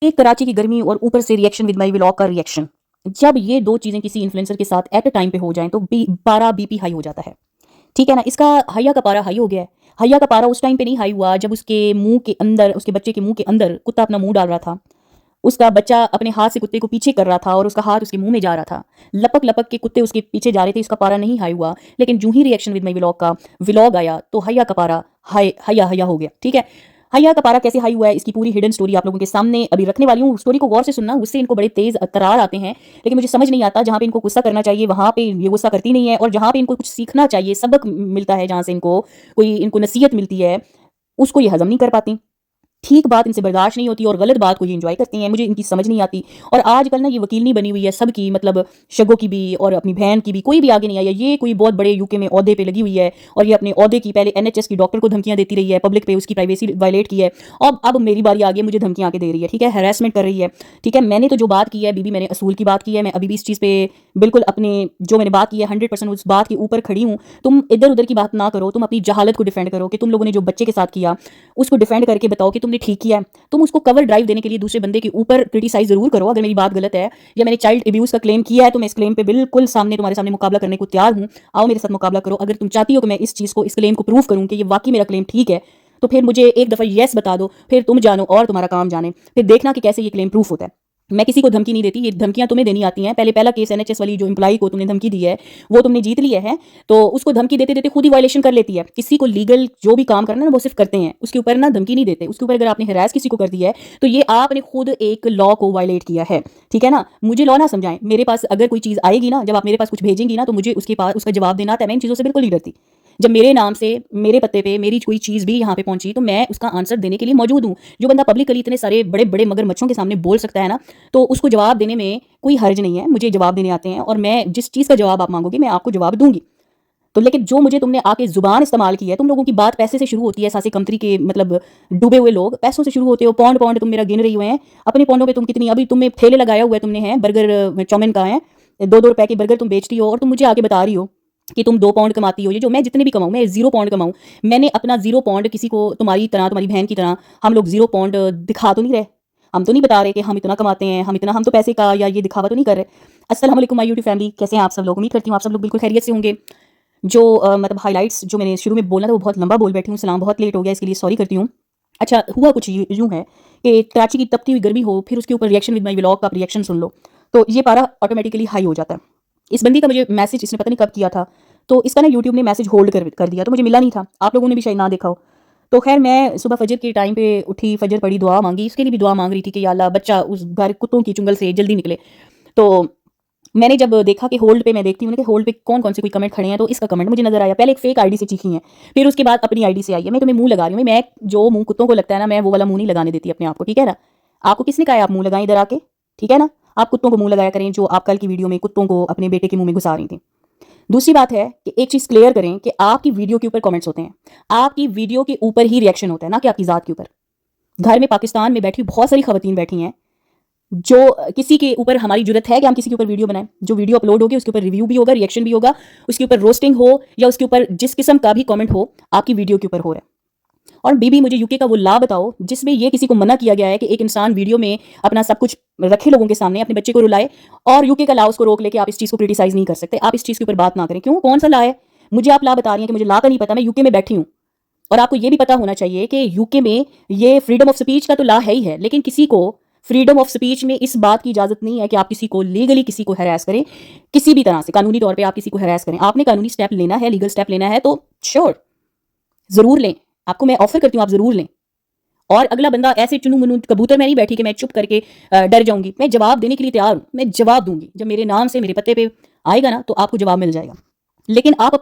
ایک کراچی کی گرمی اور اوپر سے ریئیکشن ود مائی ولاگ کا ریئیکشن، جب یہ دو چیزیں کسی انفلوئنسر کے ساتھ ایٹ اے ٹائم پہ ہو جائیں تو پارا بی پی ہائی ہو جاتا ہے، ٹھیک ہے نا. اس کا حیا کا پارا ہائی ہو گیا ہے. حیا کا پارا اس ٹائم پہ نہیں ہائی ہوا جب اس کے منہ کے اندر، اس کے بچے کے منہ کے اندر کتا اپنا منہ ڈال رہا تھا، اس کا بچہ اپنے ہاتھ سے کتے کو پیچھے کر رہا تھا اور اس کا ہاتھ اس کے منہ میں جا رہا تھا، لپک لپک کے کتے اس کے پیچھے جا رہے تھے. اس کا پارا نہیں ہائی ہوا، لیکن جو ہی ریئیکشن ود مائی ولاگ کا ولاگ آیا تو حیا کا پارا حیا ہو گیا. ٹھیک ہے، حیا کا پارا کیسے ہائی ہوا ہے اس کی پوری ہڈن سٹوری آپ لوگوں کے سامنے ابھی رکھنے والی ہوں. سٹوری کو غور سے سننا، اس سے ان کو بڑے تیز قرار آتے ہیں، لیکن مجھے سمجھ نہیں آتا جہاں پہ ان کو غصہ کرنا چاہیے وہاں پہ یہ غصہ کرتی نہیں ہے، اور جہاں پہ ان کو کچھ سیکھنا چاہیے، سبق ملتا ہے، جہاں سے ان کو کوئی ان کو نصیحت ملتی ہے، اس کو یہ ہضم نہیں کر پاتی. ٹھیک بات ان سے برداشت نہیں ہوتی اور غلط بات کو یہ انجوائے کرتی ہیں. مجھے ان کی سمجھ نہیں آتی. اور آج کل نا یہ وکیل نہیں بنی ہوئی ہے سب کی، مطلب شگوں کی بھی اور اپنی بہن کی بھی، کوئی بھی آگے نہیں آیا. یہ کوئی بہت بڑے یو کے میں عہدے پہ لگی ہوئی ہے اور یہ اپنے عہدے کی پہلے NHS کی ڈاکٹر کو دھمکیاں دیتی رہی ہے، پبلک پہ اس کی پرائیویسی وائلیٹ کی ہے. اب میری باری آ گئی، مجھے دھمکیاں آ کے دے رہی ہے. ٹھیک ہے، ہراسمنٹ کر رہی ہے. ٹھیک ہے، میں نے تو جو بات کی ہے بی میں نے اصول کی بات کی ہے. میں ابھی بھی اس چیز پہ بالکل اپنے جو میں نے بات کی ہے 100% اس بات کے اوپر کھڑی ہوں. تم ادھر ادھر کی بات نہ کرو، تم اپنی جہالت کو ڈیفینڈ کرو کہ تم لوگوں نے جو بچے کے ساتھ کیا اس کو ڈیفینڈ کر کے بتاؤ کہ تم نے ٹھیک کیا ہے. تم اس کو کور ڈرائیو دینے کے لیے دوسرے بندے کے اوپر کرٹیسائز ضرور کرو اگر میری بات غلط ہے، یا میں نے چائلڈ ابیوز کا کلیم کیا ہے تو میں اس کلیم پہ بالکل تمہارے سامنے مقابلہ کرنے کو تیار ہوں. آؤ میرے ساتھ مقابلہ کرو. اگر تم چاہتی ہو کہ میں اس چیز کو، اس کلیم کو پروف کروں کہ یہ واقعی میرا کلیم ٹھیک ہے، تو پھر مجھے ایک دفعہ یس بتا دو، پھر تم جانو اور تمہارا کام جانے، پھر دیکھنا کہ کیسے یہ کلیم پروف ہوتا ہے. میں کسی کو دھمکی نہیں دیتی، یہ دھمکیاں تمہیں دینی آتی ہیں. پہلا کیس NHS والی جو امپلائی کو تم نے دھمکی دی ہے وہ تم نے جیت لیا ہے، تو اس کو دھمکی دیتے دیتے خود ہی وائلیشن کر لیتی ہے. کسی کو لیگل جو بھی کام کرنا ہے نا وہ صرف کرتے ہیں، اس کے اوپر نا دھمکی نہیں دیتے. اس کے اوپر اگر آپ نے ہراس کسی کو کر دیا ہے تو یہ آپ نے خود ایک لا کو وائلیٹ کیا ہے. ٹھیک ہے نا، مجھے لا نہ سمجھائیں. میرے پاس اگر کوئی چیز آئے گی نا، جب آپ میرے پاس کچھ بھیجیں گی نا، تو مجھے اس کے پاس اس کا جواب دینا آتا ہے. میں ان چیزوں سے بالکل نہیں ڈرتی. جب میرے نام سے، میرے پتے پہ میری کوئی چیز بھی یہاں پہ پہنچی تو میں اس کا آنسر دینے کے لیے موجود ہوں. جو بندہ پبلکلی اتنے سارے بڑے بڑے مگر مچھوں کے سامنے بول سکتا ہے نا، تو اس کو جواب دینے میں کوئی حرج نہیں ہے. مجھے جواب دینے آتے ہیں اور میں جس چیز کا جواب آپ مانگو گی میں آپ کو جواب دوں گی. تو لیکن جو مجھے تم نے آ کے زبان استعمال کی ہے، تم لوگوں کی بات پیسے سے شروع ہوتی ہے. ساسے کمتری کے مطلب ڈوبے ہوئے لوگ پیسوں سے شروع ہوتے ہو. پاؤنڈ پاؤنڈ تم میرا گن رہی ہوئے ہیں. اپنے پاؤنڈوں پہ تم کتنی، ابھی تم نے ٹھیلے لگایا ہوا ہے، تم نے ہے برگر چومن کا ہے 2 روپے کے برگر تم بیچتی ہو، اور تم مجھے آ کے بتا رہی ہو کہ تم 2 پاؤنڈ کماتی ہو. یہ جو میں جتنے بھی کماؤں، میں 0 پاؤنڈ کماؤں. میں نے اپنا 0 پاؤنڈ کسی کو تمہاری طرح، تمہاری بہن کی طرح ہم لوگ 0 پاؤنڈ دکھا تو نہیں رہے. ہم تو نہیں بتا رہے کہ ہم اتنا کماتے ہیں، ہم تو پیسے کا یا یہ دکھاوا تو نہیں کر رہے. السلام علیکم مائی یوٹیوب فیملی، کیسے ہیں آپ سب لوگ؟ امید کرتی ہوں آپ سب لوگ بالکل خیریت سے ہوں گے. جو مطلب ہائی لائٹس جو میں نے شروع میں بولنا تھا وہ بہت لمبا بول بیٹھی ہوں. سلام بہت لیٹ ہو گیا، اس کے لیے سوری کرتی ہوں. اچھا، ہوا کچھ یوں ہے کہ کراچی کی تپتی ہوئی گرمی ہو، پھر اس کے اوپر ریئیکشن ود مائی ولاگ کا ریئیکشن سن لو تو یہ پارا آٹومیٹکلی ہائی ہو جاتا ہے. اس بندی کا مجھے میسج اس نے پتہ نہیں کب کیا تھا، تو اس کا نا یوٹیوب نے میسج ہولڈ کر دیا، تو مجھے ملا نہیں تھا. آپ لوگوں نے بھی شاید نہ دیکھا ہو. تو خیر میں صبح فجر کے ٹائم پہ اٹھی، فجر پڑھی، دعا مانگی. اس کے لیے بھی دعا مانگ رہی تھی کہ یا اللہ بچہ اس گھر کتوں کی چنگل سے جلدی نکلے. تو میں نے جب دیکھا کہ ہولڈ پہ، میں دیکھتی ہوں کہ ہولڈ پہ کون سے کوئی کمنٹ کھڑے ہیں، تو اس کا کمنٹ مجھے نظر آیا. پہلے ایک فیک آئی ڈی سے چیخی ہیں، پھر اس کے بعد اپنی آئی ڈی سے آئی ہے. میں تمہیں منہ لگا رہی ہوں، میں جو منہ کتوں کو لگتا ہے نا، میں وہ والا منہ نہیں لگانے دیتی اپنے آپ کو. ٹھیک ہے نا، آپ کو کس نے کہا ہے آپ منہ لگائیں ادھر آ کے؟ ٹھیک ہے نا، آپ کتوں کو منہ لگایا کریں جو آپ کل کی ویڈیو میں کتوں کو اپنے بیٹے کے منہ میں گھسا رہی تھیں. دوسری بات ہے کہ ایک چیز کلیئر کریں کہ آپ کی ویڈیو کے اوپر کمنٹس ہوتے ہیں، آپ کی ویڈیو کے اوپر ہی ریئیکشن ہوتا ہے، نہ کہ آپ کی ذات کے اوپر. گھر میں پاکستان میں بیٹھی بہت ساری خواتین بیٹھی ہیں جو کسی کے اوپر، ہماری جرت ہے کہ ہم کسی کے اوپر ویڈیو بنائیں. جو ویڈیو اپلوڈ ہوگی اس کے اوپر ریویو بھی ہوگا، ریئیکشن بھی ہوگا، اس کے اوپر روسٹنگ ہو یا اس کے اوپر جس قسم کا بھی کمنٹ ہو آپ کی ویڈیو کے اوپر ہو رہا ہے. اور مجھے UK کا وہ لا بتاؤ جس میں یہ کسی کو منع کیا گیا ہے کہ ایک انسان ویڈیو میں اپنا سب کچھ رکھے لوگوں کے سامنے، اپنے بچے کو رلائے، اور UK کا لا اس کو روک لے کہ آپ اس چیز کو کرٹیسائز نہیں کر سکتے، آپ اس چیز کے اوپر بات نہ کریں. کیوں؟ کون سا لا ہے؟ مجھے آپ لا بتا رہی ہیں کہ مجھے لا کا نہیں پتا. میں UK میں بیٹھی ہوں اور آپ کو یہ بھی پتا ہونا چاہیے کہ UK میں یہ فریڈم آف سپیچ کا تو لا ہے ہی ہے، لیکن کسی کو فریڈم آف سپیچ میں اس بات کی اجازت نہیں ہے کہ آپ کسی کو لیگلی کسی کو ہراس کریں، کسی بھی طرح سے قانونی طور پہ آپ کسی کو ہراس کریں. آپ نے قانونی سٹیپ لینا ہے، لیگل سٹیپ لینا ہے تو شیور ضرور لیں. آپ کو میں آفر کرتی ہوں آپ ضرور لیں. اور اگلا بندہ ایسے چنو منو کبوتر میں نہیں بیٹھی کہ میں چپ کر کے ڈر جاؤں گی. میں جواب دینے کے لیے تیار ہوں، میں جواب دوں گی. جب میرے نام سے میرے پتے پہ آئے گا نا تو آپ کو جواب مل جائے گا. لیکن آپ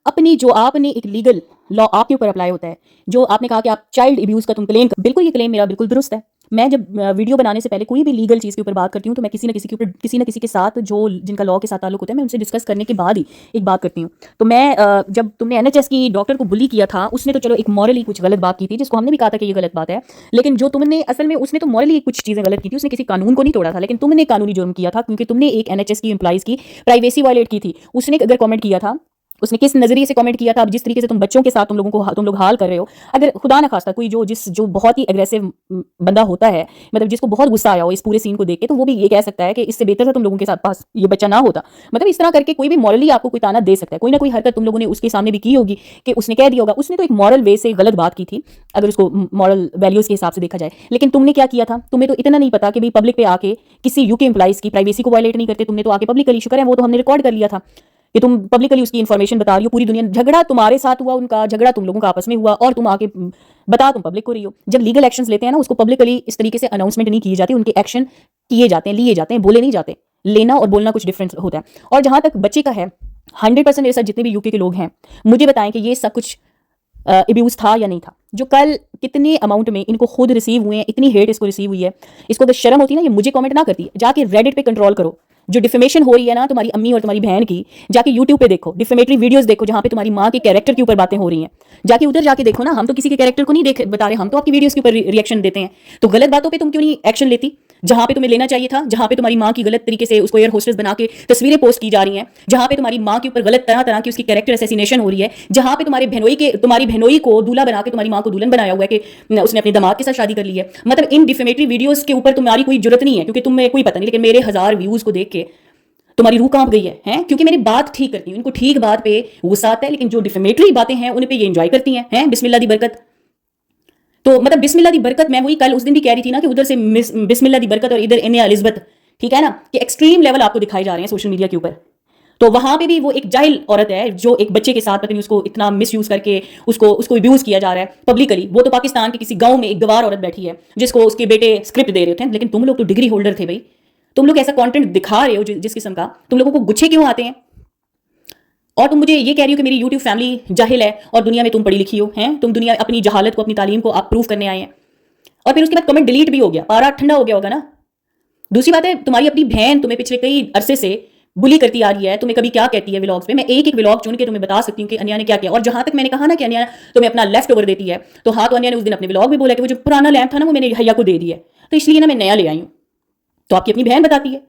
اپنی جو آپ نے ایک لیگل لا آپ کے اوپر اپلائی ہوتا ہے، جو آپ نے کہا کہ آپ چائلڈ ابیوز کا تم کلیم، بالکل یہ کلیم میرا بالکل درست ہے. میں جب ویڈیو بنانے سے پہلے کوئی بھی لیگل چیز کے اوپر بات کرتی ہوں تو میں کسی نہ کسی کے اوپر، کسی نہ کسی کے ساتھ جو جن کا لا کے ساتھ تعلق ہوتا ہے، میں ان سے ڈسکس کرنے کے بعد ہی ایک بات کرتی ہوں. تو میں جب تم نے NHS کی ڈاکٹر کو بلی کیا تھا، اس نے تو چلو ایک مورلی کچھ غلط بات کی تھی جس کو ہم نے بھی کہا تھا کہ یہ غلط بات ہے، لیکن جو تم نے اصل میں، اس نے تو مورلی کچھ چیزیں غلط کی تھی، اس نے کسی قانون کو نہیں توڑا تھا، لیکن تم نے قانونی جرم کیا تھا کیونکہ تم نے ایک NHS کی امپلائیز کی پرائیویسی وائلیٹ کی تھی. اس نے اگر کامنٹ کیا تھا उसने किस नजरिए से कमेंट किया था, अब जिस तरीके से तुम बच्चों के साथ तुम लोग हाल कर रहे हो, अगर खुदा ना खास्ता कोई जो बहुत ही एग्रेसिव बंदा होता है, मतलब जिसको बहुत गुस्सा आया हो इस पूरे सीन को देख के, तो वो भी ये कह सकता है कि इससे बेहतर था तुम लोगों के साथ पास ये बच्चा ना होता। मतलब इस तरह करके कोई भी मॉरली आपको कोई ताना दे सकता है, कोई ना कोई हरकत तुम लोगों ने उसके सामने भी की होगी कि उसने कह दिया होगा, उसने तो एक मॉरल वे से गलत बात की थी अगर उसको मॉरल वैल्यूज के हिसाब से देखा जाए। लेकिन तुमने क्या किया था, तुम्हें तो इतना नहीं पता कि भाई पब्लिक पे आके किसी यूके एम्प्लॉइज की प्राइवेसी को वायलेट नहीं करते, तुमने तो आके पब्लिकली, शुक्र है वो तो हमने रिकॉर्ड कर लिया था कि तुम पब्लिकली उसकी इन्फॉर्मेशन बता रही हो, पूरी दुनिया, झगड़ा तुम्हारे साथ हुआ, उनका झगड़ा तुम लोगों का आपस में हुआ, और तुम आके बता तुम पब्लिक को रही हो। जब लीगल एक्शंस लेते हैं ना, उसको पब्लिकली इस तरीके से अनाउंसमेंट नहीं किए जाती, उनके एक्शन किए जाते हैं, लिए जाते हैं, बोले नहीं जाते। लेना और बोलना कुछ डिफरेंस होता है। और जहां तक बच्चे का है, 100% मेरे साथ जितने भी यूके के लोग हैं, मुझे बताएं कि ये सब कुछ अब्यूज था या नहीं था। जो कल कितने अमाउंट में इनको खुद रिसीव हुए हैं, इतनी हेट इसको रिसीव हुई है, इसको अगर शर्म होती ना, ये मुझे कमेंट ना करती, जाके रेडिट पे कंट्रोल करो। जो डिफेमेशन हो रही है ना तुम्हारी अम्मी और तुम्हारी बहन की, जाके यूट्यूब पे देखो, डिफेमेटरी वीडियोस देखो जहां पे तुम्हारी माँ के कैरेक्टर के ऊपर बातें हो रही हैं, जाके उधर जाके देखो ना। हम तो किसी के कैरेक्टर को नहीं बता रहे, हम तो आपकी वीडियोस के ऊपर रिएक्शन देते हैं। तो गलत बातों पे तुम क्यों नहीं एक्शन लेती, जहां पे तुम्हें लेना चाहिए था, जहां पे तुम्हारी माँ की गलत तरीके से उसको एयर होस्टेस बना के तस्वीरें पोस्ट की जा रही हैं, जहां पे तुम्हारी माँ के ऊपर गलत तरह तरह की उसकी कैरेक्टर असैसिनेशन हो रही है, जहां पे तुम्हारी बहनोई को दूल्हा बना के तुम्हारी माँ को दुल्हन बनाया हुआ है कि उसने अपने दामाद के साथ शादी कर ली है। मतलब इन डिफेमेटरी वीडियोस के ऊपर तुम्हारी कोई जरूरत नहीं है, क्योंकि तुम्हें कोई पता नहीं। लेकिन मेरे 1000 व्यूज को देख के तुम्हारी रूह कांप गई है, हैं? क्योंकि मेरी बात ठीक करती हूँ, इनको ठीक बात पे गुस्सा आता है, लेकिन जो डिफेमेटरी बातें हैं उन पे ये एंजॉय करती हैं। बिस्मिल्लाह दी बरकत। तो मतलब बिस्मिल्लाह दी बरकत, मैं वही कल उस दिन भी कह रही थी ना कि उधर से बिस्मिल्लाह दी बरकत और इधर इन्हें एलिजबेथ, ठीक है ना, कि एक्सट्रीम लेवल आपको दिखाए जा रहे हैं सोशल मीडिया के ऊपर। तो वहां पे भी वो एक जाहिल औरत है जो एक बच्चे के साथ पता नहीं उसको इतना मिसयूज करके उसको अब्यूज किया जा रहा है पब्लिकली। वो तो पाकिस्तान के किसी गांव में एक गवार औरत बैठी है जिसको उसके बेटे स्क्रिप्ट दे रहे थे, लेकिन तुम लोग तो डिग्री होल्डर थे भाई, तुम लोग ऐसा कंटेंट दिखा रहे हो जिस किस्म का, तुम लोगों को गुच्छे क्यों आते हैं? और तुम मुझे ये कह रही हो कि मेरी यूट्यूब फैमिली जाहिल है और दुनिया में तुम पढ़ी लिखी हो, हैं? तुम दुनिया अपनी जहालत को, अपनी तालीम को आप प्रूव करने आए हैं। और फिर उसके बाद कमेंट डिलीट भी हो गया, पारा ठंडा हो गया होगा ना। दूसरी बात है, तुम्हारी अपनी बहन तुम्हें पिछले कई अरसे से बुली करती आ रही है, तुम्हें कभी क्या कहती है व्लॉग्स पे, मैं एक एक व्लॉग चुन के तुम्हें बता सकती हूँ कि अनिया ने क्या किया। और जहां तक मैंने कहा ना कि अनिया तुम्हें अपना लेफ्ट ओवर देती है, तो हाँ, तो अनिया ने उस दिन अपने व्लॉग में बोला कि वो जो पुराना लैंप था ना वो मैंने हैया को दे दिया, तो इसलिए ना मैं नया ले आई हूँ। तो आपकी अपनी बहन बताती है।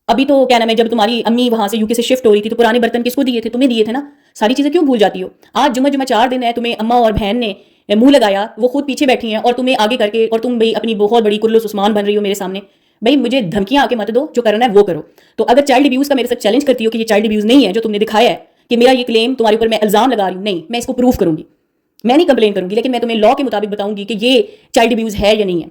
अभी तो क्या नाम है, जब तुम्हारी अम्मी वहां से यूके से शिफ्ट हो रही थी तो पुराने बर्तन किसको दिए थे? तुम्हें दिए थे ना। सारी चीजें क्यों भूल जाती हो? आज जुम्मा 4 दिन है, तुम्हें अम्मा और बहन ने मुंह लगाया, वो खुद पीछे बैठी हैं और तुम्हें आगे करके, और तुम भाई अपनी बहुत बड़ी कुल्लुस उस्मान बन रही हो मेरे सामने। भाई मुझे धमकियां आके मत दो, जो करना है वो करो। तो अगर चाइल्ड अब्यूज का मेरे साथ चैलेंज करती हो कि ये चाइल्ड अब्यूज नहीं है जो तुमने दिखाया है, कि मेरा ये क्लेम तुम्हारे ऊपर मैं इल्जाम लगा रही हूँ, नहीं, मैं इसको प्रूफ करूंगी, मैं नहीं कंप्लेन करूंगी, लेकिन मैं तुम्हें लॉ के मुताबिक बताऊंगी कि ये चाइल्ड अब्यूज है या नहीं है।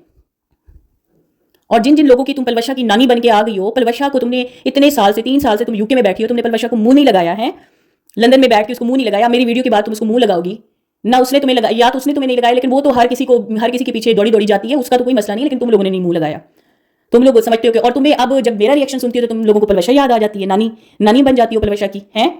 और जिन जिन लोगों की तुम पलवशा की नानी बन के आ गई हो, पलवशा को तुमने इतने साल से, 3 साल से तुम यूके में बैठी हो, तुमने पलवशा को मुंह नहीं लगाया है, लंदन में बैठ के उसको मुंह नहीं लगाया। मेरी वीडियो के बाद तुम उसको मुंह लगाओगी ना, उसने तुम्हें लगाया या तो उसने तुम्हें नहीं लगाया, लेकिन वो तो हर किसी के पीछे दौड़ी दौड़ी जाती है, उसका तो कोई मसला नहीं है, लेकिन तुम लोगों ने नहीं मुंह लगाया। तुम लोग समझते हो कि, और तुम्हें अब जब मेरा रिएक्शन सुनती हो तो तुम लोगों को पलवशा याद आ जाती है, नानी बन जाती हो पलवशा की, हैं?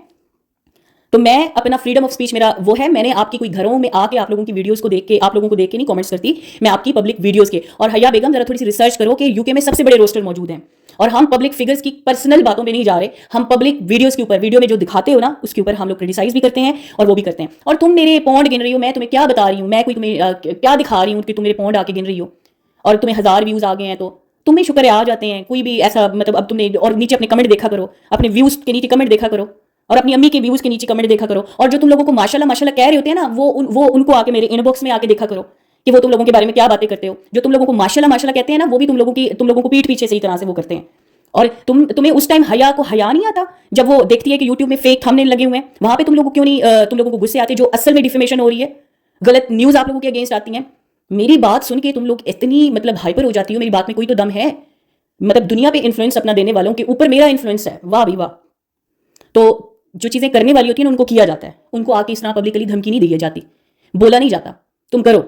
तो मैं अपना फ्रीडम ऑफ स्पीच मेरा वो है, मैंने आपकी कोई घरों में आके आप लोगों की वीडियोस को देख के, आप लोगों को देख के नहीं कमेंट्स करती, मैं आपकी पब्लिक वीडियोस के। और हैया बेगम जरा थोड़ी सी रिसर्च करो कि यूके में सबसे बड़े रोस्टर मौजूद हैं, और हम पब्लिक फिगर्स की पर्सनल बातों पे नहीं जा रहे, हम पब्लिक वीडियोस के ऊपर, वीडियो में जो दिखाते हो ना उसके ऊपर हम लोग क्रिटिसाइज भी करते हैं और वो भी करते हैं। और तुम मेरे पॉइंट गिन रही हो, मैं तुम्हें क्या बता रही हूँ, मैं कोई तुम्हें क्या दिखा रही हूँ कि तुम मेरे पॉइंट आके गिन रही हो, और तुम्हें 1000 व्यूज आ गए हैं तो तुम्हें शुक्र है आ जाते हैं। कोई भी ऐसा मतलब, अब तुमने, और नीचे अपने कमेंट देखा करो, अपने व्यूज के नीचे कमेंट देखा करो, और अपनी अम्मी के व्यूज के नीचे कमेंट देखा करो। और जो तुम लोगों को माशाल्लाह माशाल्लाह कह रहे होते हैं ना, वो उनको आके मेरे इनबॉक्स में आके देखा करो कि वो तुम लोगों के बारे में क्या बातें करते हो। जो तुम लोगों को माशाल्लाह माशाल्लाह कहते हैं ना, वो भी तुम लोगों को पीठ पीछे सही तरह से वो करते हैं। और तुम्हें उस टाइम हया नहीं आता जब वो देखती है कि यूट्यूब में फेक थंबनेल लगे हुए हैं, वहां पे तुम लोगों को क्यों नहीं, तुम लोगों को गुस्से आते जो असल में डिफेमेशन हो रही है, गलत न्यूज आप लोगों के अगेंस्ट आती है। मेरी बात सुन के तुम लोग इतनी मतलब हाइपर हो जाती हो, मेरी बात में कोई तो दम है? मतलब दुनिया पे इन्फ्लुएंस अपना देने वालों के ऊपर मेरा इन्फ्लुएंस है, वाह भी वाह। तो जो चीजें करने वाली होती है ना उनको किया जाता है, उनको आके इस तरह पब्लिकली धमकी नहीं दी जाती, बोला नहीं जाता तुम करो।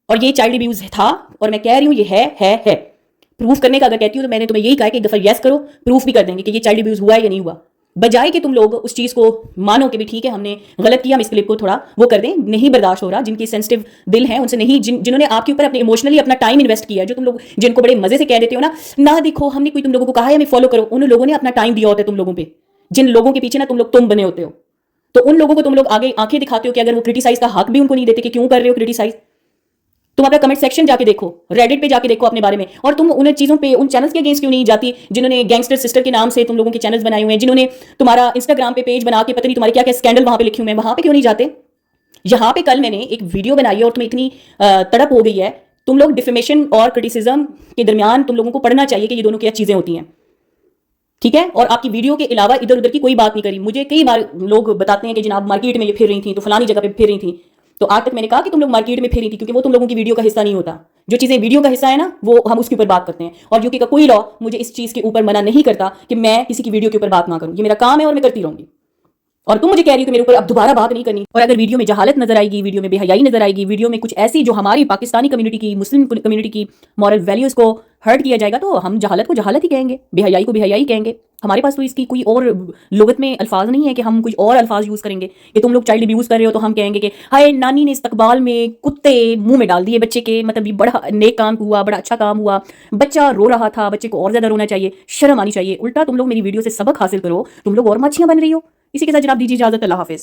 और ये चाइल्ड अब्यूज था, और मैं कह रही हूँ ये है। प्रूफ करने का अगर कहती हूँ तो मैंने तुम्हें यही कहा कि एक दफा यस करो, प्रूफ भी कर देंगे कि ये चाइल्ड अब्यूज हुआ है या नहीं हुआ, बजाय कि तुम लोग उस चीज को मानो कि भी ठीक है हमने गलत किया, हम इस क्लिप को थोड़ा वो कर दें। नहीं बर्दाश्त हो रहा, जिनकी सेंसिटिव दिल है उनसे नहीं, जिन्होंने आपके ऊपर अपने इमोशनली अपना टाइम इन्वेस्ट किया है, जो तुम लोग जिनको बड़े मजे से कह देते हो ना देखो हमने कोई तुम लोगों को कहा है हमें फॉलो करो, उन लोगों ने अपना टाइम दिया होता है तुम लोगों पे, जिन लोगों के पीछे ना तुम बने होते हो। तो उन लोगों को तुम लोग आगे आंखें दिखाते हो कि अगर वो क्रिटिसाइज का हक भी उनको नहीं देते कि क्यों कर रहे हो क्रिटिसाइज। तुम अपना कमेंट सेक्शन जाके देखो, रेडिट पे जाके देखो अपने बारे में, और तुम उन चीज़ों पे, उन चैनल्स के अगेंस्ट क्यों नहीं जाती जिन्होंने गैंगस्टर सिस्टर के नाम से तुम लोगों के चैनल्स बनाए हुए हैं, जिन्होंने तुम्हारा इंस्टाग्राम पे पेज बना के पता नहीं तुम्हारे क्या क्या स्कैंडल वहां पे लिखे हुए हैं, वहां पे क्यों नहीं जाते? यहाँ पे कल मैंने एक वीडियो बनाई है और तुम्हें इतनी तड़प हो गई है, तुम लोग डिफेमेशन और क्रिटिसिज्म के दरमियान तुम लोगों को पढ़ना चाहिए कि ये दोनों क्या चीजें होती हैं, ठीक है? और आपकी वीडियो के अलावा इधर उधर की कोई बात नहीं करी। मुझे कई बार लोग बताते हैं कि जनाब मार्केट में ये फिर रही थी, तो फलानी जगह पे फिर रही थी, तो आज तक मैंने कहा कि तुम लोग मार्केट में फिर रही थी क्योंकि वो तुम लोगों की वीडियो का हिस्सा नहीं होता। जो चीजें वीडियो का हिस्सा है ना, वो हम उसके ऊपर बात करते हैं, और यूके का कोई लॉ मुझे इस चीज के ऊपर मना नहीं करता कि मैं किसी की वीडियो के ऊपर बात ना करूं। ये मेरा काम है और मैं करती रहूंगी। और तुम मुझे कह रही हो कि मेरे ऊपर अब दोबारा बात नहीं करनी। और अगर वीडियो में जहालत नजर आएगी, वीडियो में बेहयाई नजर आएगी, वीडियो में कुछ ऐसी जो हमारी पाकिस्तानी कम्युनिटी की, मुस्लिम कम्युनिटी की मॉरल वैल्यूज को हर्ट किया जाएगा, तो हम जहालत को जहालत ही कहेंगे, बेहयाई को बेहयाई कहेंगे। हमारे पास तो इसकी कोई और लुगत में अल्फाज नहीं है कि हम कुछ और अल्फाज यूज करेंगे कि तुम लोग चाइल्ड अब्यूज कर रहे हो तो हम कहेंगे कि हाय नानी ने इस्तकबाल में कुत्ते मुंह में डाल दिए बच्चे के, मतलब ये बड़ा नेक काम हुआ, बड़ा अच्छा काम हुआ, बच्चा रो रहा था, बच्चे को और ज्यादा रोना चाहिए, शर्म आनी चाहिए। उल्टा तुम लोग मेरी वीडियो से सबक हासिल करो, तुम लोग और मच्छियां बन रही हो। इसी के साथ जनाब दीजिए इजाजत, अल्लाह हाफिज।